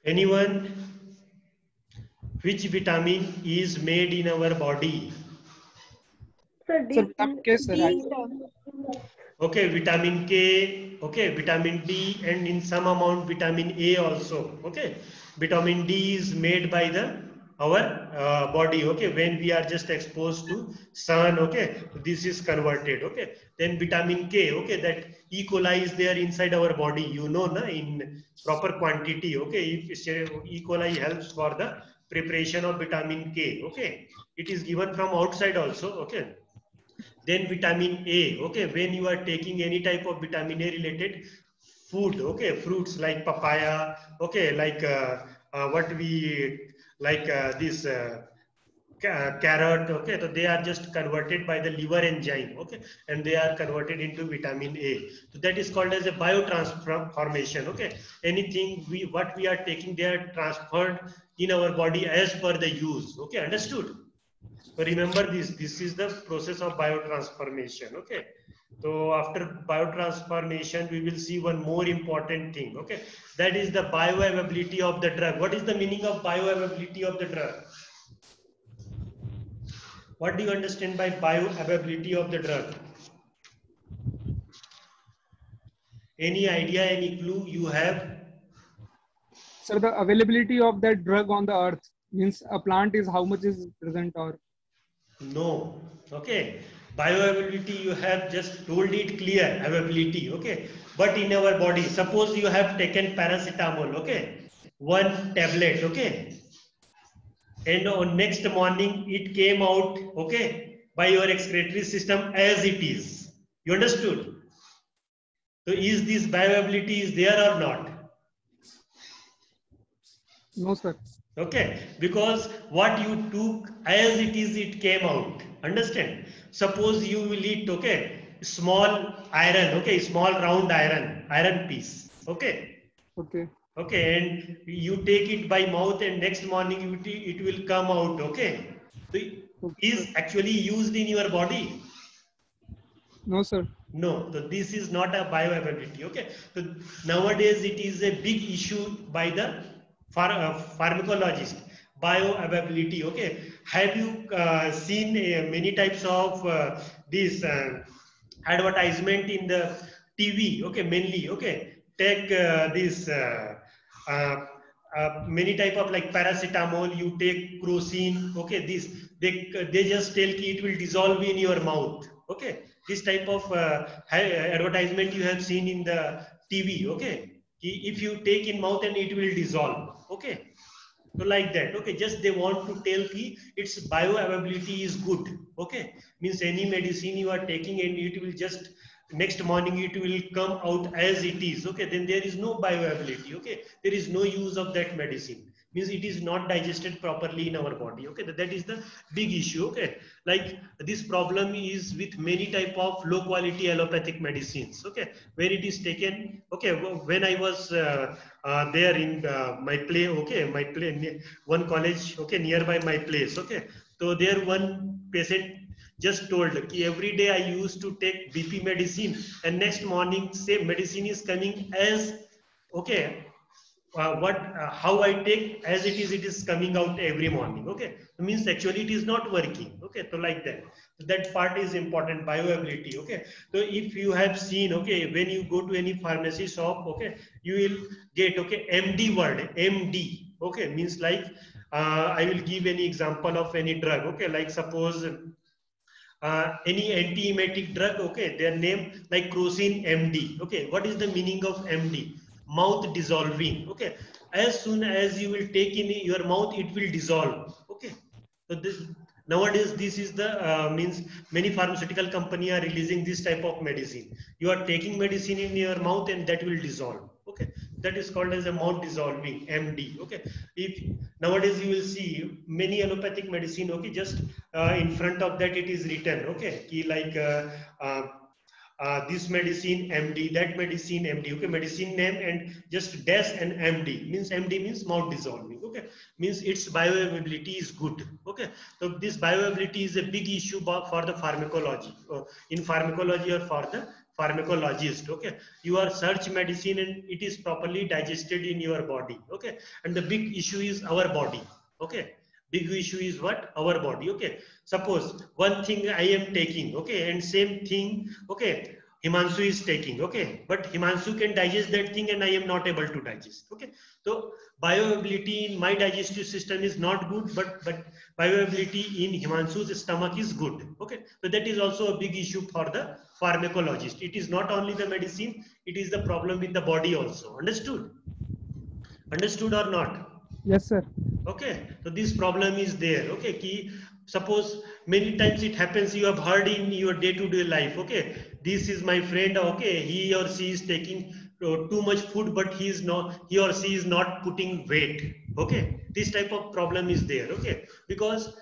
A: Anyone? Which vitamin is made in our body?
D: Sir,
F: Sir, vitamin K, sir.
B: D, sir.
A: Okay, vitamin K, okay, vitamin D, and in some amount vitamin A also. Okay, vitamin D is made by the our body. Okay, when we are just exposed to sun. Okay, this is converted. Okay, then vitamin K. Okay, that E. coli is there inside our body. You know, na, in proper quantity. Okay, if E. coli helps for the preparation of vitamin K. Okay, it is given from outside also. Okay. Then vitamin A, okay, when you are taking any type of vitamin A related food, okay, fruits like papaya, okay, like what we like this carrot, okay, so they are just converted by the liver enzyme, okay, and they are converted into vitamin A. So that is called as a biotransformation, okay. Anything what we are taking, they are transferred in our body as per the use, okay, understood? So remember this is the process of biotransformation. Okay. So after biotransformation, we will see one more important thing. Okay. That is the bioavailability of the drug. What is the meaning of bioavailability of the drug? What do you understand by bioavailability of the drug? Any idea, any clue you have?
F: Sir, the availability of that drug on the earth means a plant is how much is present or
A: No. Okay. Bioavailability, you have just told it clear, availability. Okay. But in our body, suppose you have taken paracetamol. Okay. One tablet. Okay. And on next morning, it came out. Okay. By your excretory system as it is. You understood? So is this bioavailability is there or not?
F: no, sir.
A: Okay, because what you took as it is, it came out. Understand? Suppose you will eat, okay, small iron, okay, small round iron piece, okay,
F: Okay.
A: okay, and you take it by mouth, and next morning it will come out, okay. So
F: Okay, sir.
A: is actually used in your body?
F: No, sir.
A: No, so this is not a bioavailability. Okay, so nowadays it is a big issue by the pharmacologist. Bioavailability. Okay, have you seen many types of this advertisement in the TV? Okay, mainly. Okay, take this. Uh, Many type of like paracetamol, you take crocin, okay, this they just tell ki it will dissolve in your mouth, okay, this type of advertisement you have seen in the TV, okay, if you take in mouth and it will dissolve, okay, so like that, okay, just they want to tell ki its bioavailability is good, okay, means any medicine you are taking and it will just next morning it will come out as it is, okay, then there is no bioavailability, okay, there is no use of that medicine, means it is not digested properly in our body, okay, that is the big issue, okay, like this problem is with many type of low quality allopathic medicines, okay, where it is taken, okay, when I was there in my play, okay, my play, one college, okay, nearby my place, okay, so there one patient just told कि every day I used to take BP medicine and next morning same medicine is coming as, okay, how I take as it is coming out every morning, okay, it means actually it is not working, okay, so like that, so that part is important, bioavailability, okay, so if you have seen, okay, when you go to any pharmacy shop, okay, you will get, okay, MD word, MD, okay, means like I will give any example of any drug, okay, like suppose any anti-emetic drug, okay, their name like crocin MD, okay, what is the meaning of MD? Mouth dissolving, okay, as soon as you will take in your mouth it will dissolve, okay, so this nowadays this is the means many pharmaceutical company are releasing this type of medicine, you are taking medicine in your mouth and that will dissolve, okay, that is called as a mouth dissolving MD, okay, if nowadays you will see many allopathic medicine, okay, just in front of that it is written, okay, ki like this medicine MD, that medicine MD. Okay, medicine name and just dash and MD means MD means mouth dissolving. Okay, means its bioavailability is good. Okay, so this bioavailability is a big issue for the pharmacology, in pharmacology or for the pharmacologist. Okay, you are search medicine and it is properly digested in your body. Okay, and the big issue is our body. Okay, big issue is what? Our body. Okay, suppose one thing I am taking, okay, and same thing, okay, Himanshu is taking, okay, but Himanshu can digest that thing and I am not able to digest. Okay, so bioavailability in my digestive system is not good, but bioavailability in Himanshu's stomach is good. Okay, so that is also a big issue for the pharmacologist. It is not only the medicine, it is the problem with the body also. Understood? Understood or not?
F: Yes, sir.
A: Okay, so this problem is there. Okay, ki suppose many times it happens, you have heard in your day-to-day life. Okay, this is my friend. Okay, he or she is taking too much food, but he or she is not putting weight. Okay, this type of problem is there. Okay, because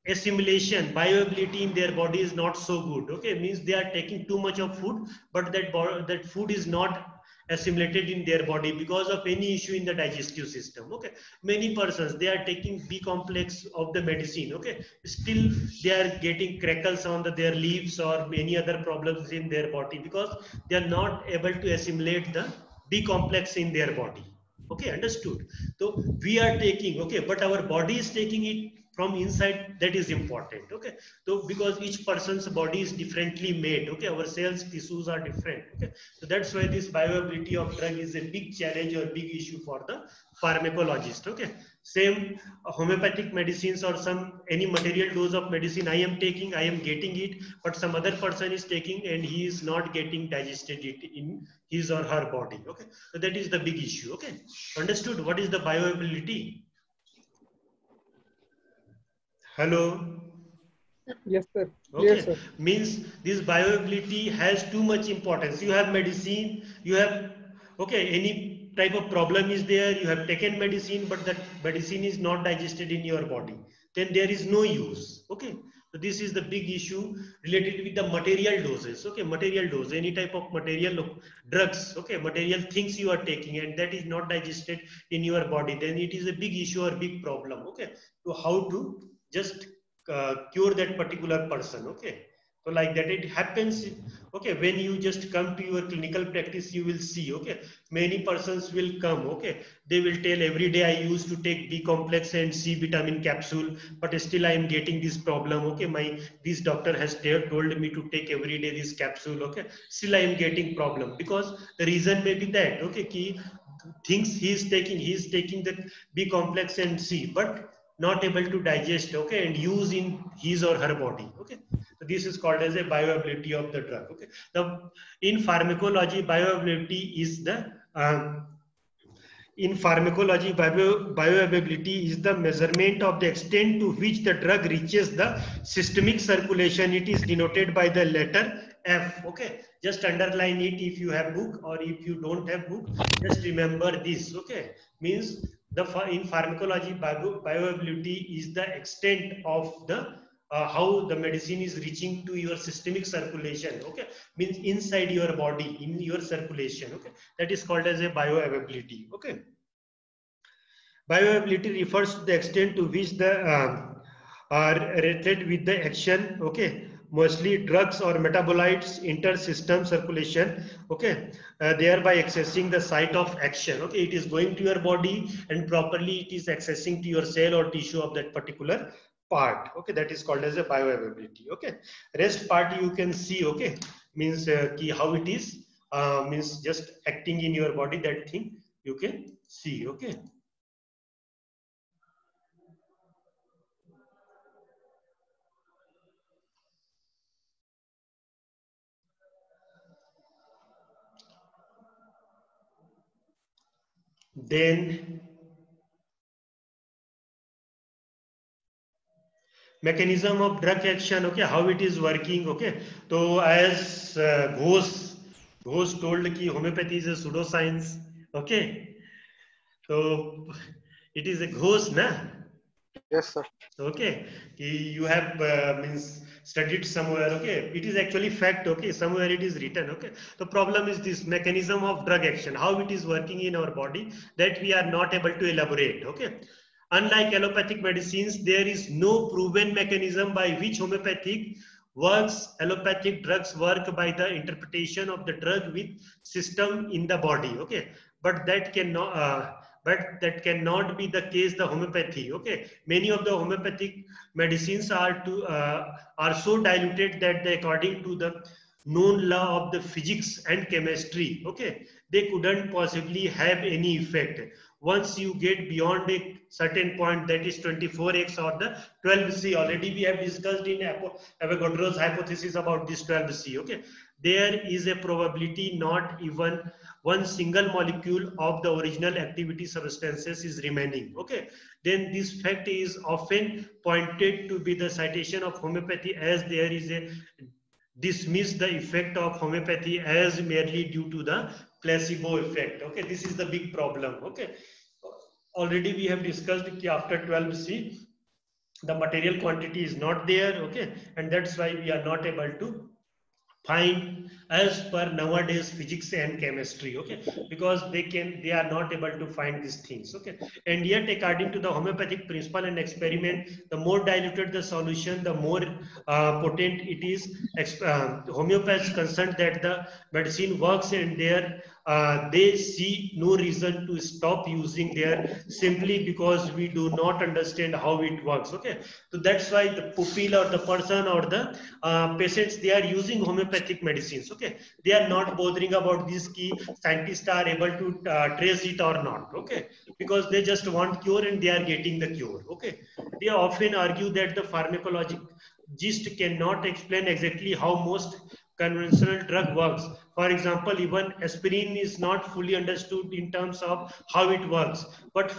A: assimilation, bioavailability in their body is not so good. Okay, means they are taking too much of food, but that food is not assimilated in their body because of any issue in the digestive system. Okay, many persons, they are taking B complex of the medicine. Okay, still they are getting crackles on their leaves or any other problems in their body because they are not able to assimilate the B complex in their body. Okay, understood? So we are taking, okay, but our body is taking it from inside. That is important. Okay, so because each person's body is differently made. Okay, our cells, tissues are different. Okay, so that's why this bioavailability of drug is a big challenge or big issue for the pharmacologist. Okay, same homeopathic medicines or any material dose of medicine I am taking, I am getting it, but some other person is taking and he is not getting digested it in his or her body. Okay, so that is the big issue. Okay, understood? What is the bioavailability? Hello.
F: Yes, sir. Clear,
A: Okay,
F: sir.
A: means this bioavailability has too much importance. You have medicine, you have, okay, any type of problem is there, you have taken medicine, but that medicine is not digested in your body, then there is no use. Okay, so this is the big issue related with the material doses. Okay, material dose, any type of material drugs, okay, material things you are taking and that is not digested in your body, then it is a big issue or big problem. Okay, so how to just cure that particular person. Okay, so like that it happens. Okay, when you just come to your clinical practice, you will see, okay, many persons will come. Okay, they will tell every day I used to take B complex and C vitamin capsule, but still I am getting this problem. Okay, this doctor has told me to take every day this capsule. Okay, still I am getting problem because the reason may be that, okay, key things he is taking the B complex and C, but not able to digest, okay, and use in his or her body. Okay, so this is called as a bioavailability of the drug. Okay, in pharmacology, bioavailability is the in pharmacology, bioavailability is the measurement of the extent to which the drug reaches the systemic circulation. It is denoted by the letter F. Okay, just underline it if you have book, or if you don't have book, just remember this. Okay, means in pharmacology, bioavailability is the extent of the how the medicine is reaching to your systemic circulation. Okay, means inside your body, in your circulation. Okay, that is called as a bioavailability. Okay, bioavailability refers to the extent to which the are related with the action. Okay, mostly drugs or metabolites enter system circulation. Okay, thereby accessing the site of action. Okay, it is going to your body and properly it is accessing to your cell or tissue of that particular part. Okay, that is called as a bioavailability. Okay, rest part you can see. Okay, means how it is, means just acting in your body, that thing you can see. Okay, then mechanism of drug action. Okay, how it is working. Okay, so as Ghosh told ki homeopathy is a pseudoscience. Okay, so it is a Ghosh na,
C: Yes, sir.
A: Okay, you have means studied somewhere. Okay, it is actually fact. Okay, somewhere it is written. Okay, the problem is this mechanism of drug action, how it is working in our body, that we are not able to elaborate. Okay, unlike allopathic medicines, there is no proven mechanism by which homeopathic works. Allopathic drugs work by the interpretation of the drug with system in the body. Okay, but that cannot but that cannot be the case the homeopathy. Okay, many of the homeopathic medicines are so diluted that they, according to the known law of the physics and chemistry, okay, they couldn't possibly have any effect. Once you get beyond a certain point, that is 24x or the 12c, already we have discussed in Avogadro's hypothesis about this 12c. Okay, there is a probability not even one single molecule of the original activity substances is remaining. Okay, then this fact is often pointed to be the citation of homeopathy, as there is a dismiss the effect of homeopathy as merely due to the placebo effect. Okay, this is the big problem. Okay, already we have discussed that after 12c the material quantity is not there. Okay, and that's why we are not able to find as per nowadays physics and chemistry. Okay, because they are not able to find these things. Okay, and yet according to the homeopathic principle and experiment, the more diluted the solution, the more potent it is. Homeopaths concerned that the medicine works, and they see no reason to stop using there, simply because we do not understand how it works. Okay, so that's why the pupil or the person or the patients, they are using homeopathic medicines. Okay, they are not bothering about this key scientists are able to trace it or not. Okay, because they just want cure and they are getting the cure. Okay, they often argue that the pharmacologist cannot explain exactly how most conventional drug works. For example, even aspirin is not fully understood in terms of how it works, but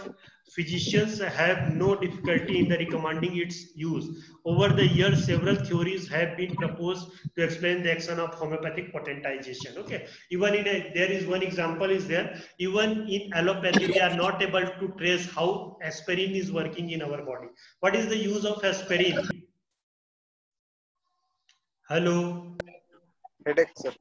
A: physicians have no difficulty in the recommending its use. Over the years, several theories have been proposed to explain the action of homeopathic potentization. Okay, even there is one example is there. Even in allopathy, they are not able to trace how aspirin is working in our body. What is the use of aspirin? Hello.
C: Headache, sir.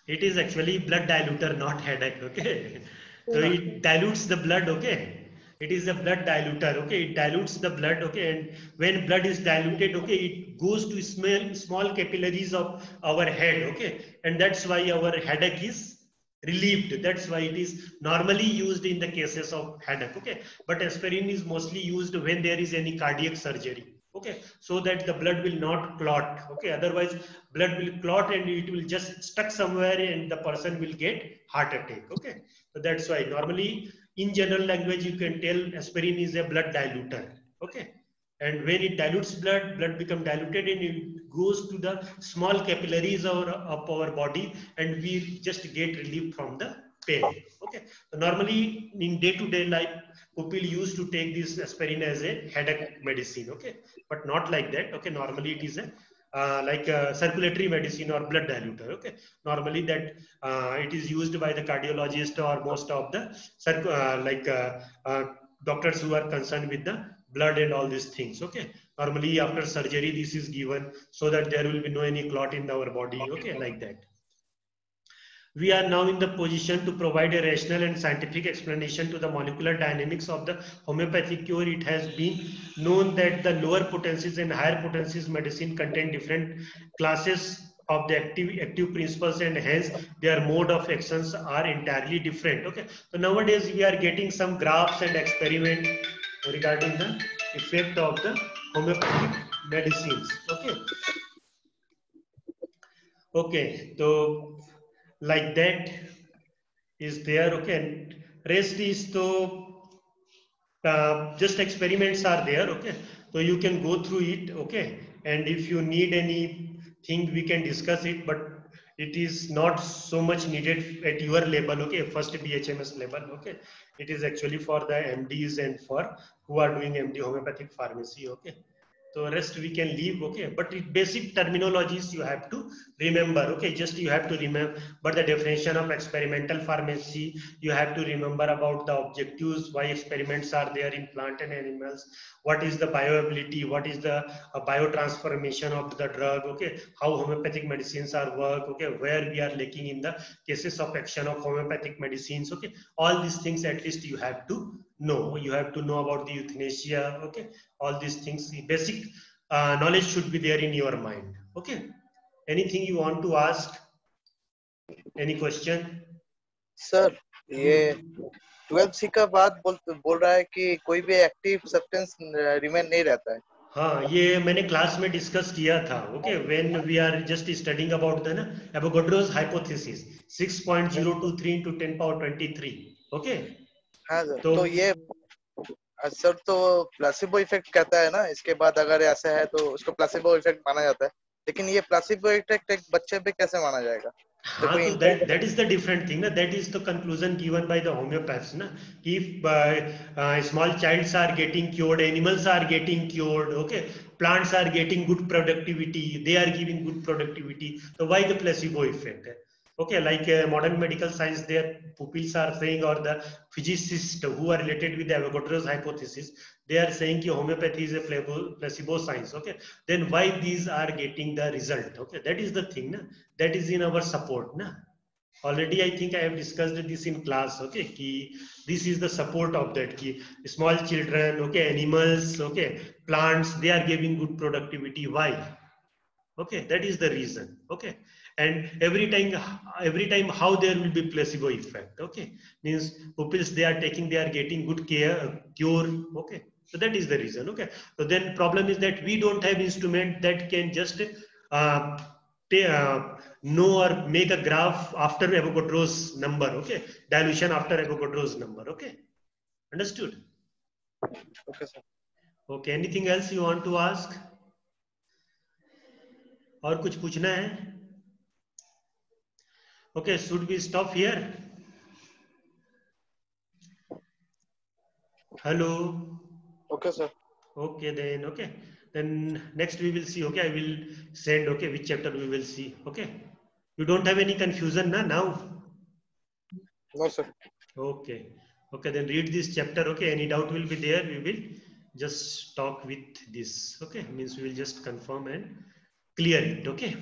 A: It is actually blood diluter, not headache. Okay, so
D: Yeah.
A: it dilutes the blood. Okay, it is a blood diluter. Okay, it dilutes the blood. Okay, and when blood is diluted, okay, it goes to small capillaries of our head. Okay, and that's why our headache is relieved. That's why it is normally used in the cases of headache. Okay, but aspirin is mostly used when there is any cardiac surgery. Okay, so that the blood will not clot. Okay, otherwise blood will clot and it will just stuck somewhere and the person will get heart attack. Okay, so that's why normally in general language you can tell aspirin is a blood diluter. Okay, and when it dilutes blood become diluted and it goes to the small capillaries of our body and we just get relief from the pain. Okay, so normally in day-to-day life people used to take this aspirin as a headache medicine. Okay, but not like that. Okay, normally it is a like a circulatory medicine or blood diluter. Okay, normally that it is used by the cardiologist or most of the doctors who are concerned with the blood and all these things. Okay, normally after surgery this is given so that there will be no any clot in our body. Okay, like that. We are now in the position to provide a rational and scientific explanation to the molecular dynamics of the homeopathic cure. It has been known that the lower potencies and higher potencies medicine contain different classes of the active principles, and hence their mode of actions are entirely different. Okay, so nowadays we are getting some graphs and experiment regarding the effect of the homeopathic medicines. Okay, so like that is there. Okay, and rest is so just experiments are there. Okay, so you can go through it. Okay, and if you need anything we can discuss it, but it is not so much needed at your level. Okay, first BHMS level. Okay, it is actually for the MDs and for who are doing MD homeopathic pharmacy. Okay, So rest we can leave, okay. But basic terminologies you have to remember, okay. Just you have to remember the definition of experimental pharmacy. You have to remember about the objectives, why experiments are there in plant and animals. What is the bioavailability? What is the biotransformation of the drug? Okay, how homeopathic medicines are work? Okay, where we are lacking in the cases of action of homeopathic medicines. Okay, all these things at least you have to know. You have to know about the euthanasia. Okay, all these things, basic knowledge should be there in your mind. Okay, anything you want to ask? Any question?
C: Sir ये 12C का बात बोल रहा है कि कोई भी active substance remain नहीं रहता है.
A: हाँ, ये मैंने क्लास में डिस्कस किया था. Okay, when we are just studying about the ना Avogadro's hypothesis 6.023 into 10 power 23. Okay,
C: हाँ सर, तो ये सर तो प्लेसिबो इफेक्ट कहता है ना, इसके बाद अगर ऐसा है तो उसको प्लेसिबो इफेक्ट माना जाता है, लेकिन ये प्लेसिबो इफेक्ट एक बच्चे पे कैसे माना जाएगा?
A: हाँ, तो that is the different thing ना. That is the conclusion given by the homeopaths ना. If small childs are getting cured, animals are getting cured, okay, plants are getting good productivity, they are giving good productivity. So why the placebo effect? Okay, like modern medical science, their pupils are saying, or the physicists who are related with the Avogadro's hypothesis, they are saying that homeopathy is a placebo science. Okay, then why these are getting the result? Okay, that is the thing na? That is in our support na. Already I think I have discussed this in class. Okay, ki this is the support of that, ki small children, okay, animals, okay, plants, they are giving good productivity. Why? Okay, that is the reason. Okay, and every time how there will be placebo effect. Okay, means pupils they are taking, they are getting good care, cure. Okay, so that is the reason. Okay, so then problem is that we don't have instrument that can just know or make a graph after Avogadro's number. Okay, dilution after Avogadro's number. Okay, understood?
C: Okay, sir.
A: Okay, anything else you want to ask? और कुछ पूछना है? Okay, should we stop here? Hello.
C: Okay, sir.
A: Okay, then okay. Then next we will see. Okay, I will send. Okay, which chapter we will see. Okay. You don't have any confusion na now?
C: No, sir.
A: Okay. Okay, then read this chapter. Okay, any doubt will be there. We will just talk with this. Okay, means we will just confirm and clear it. Okay.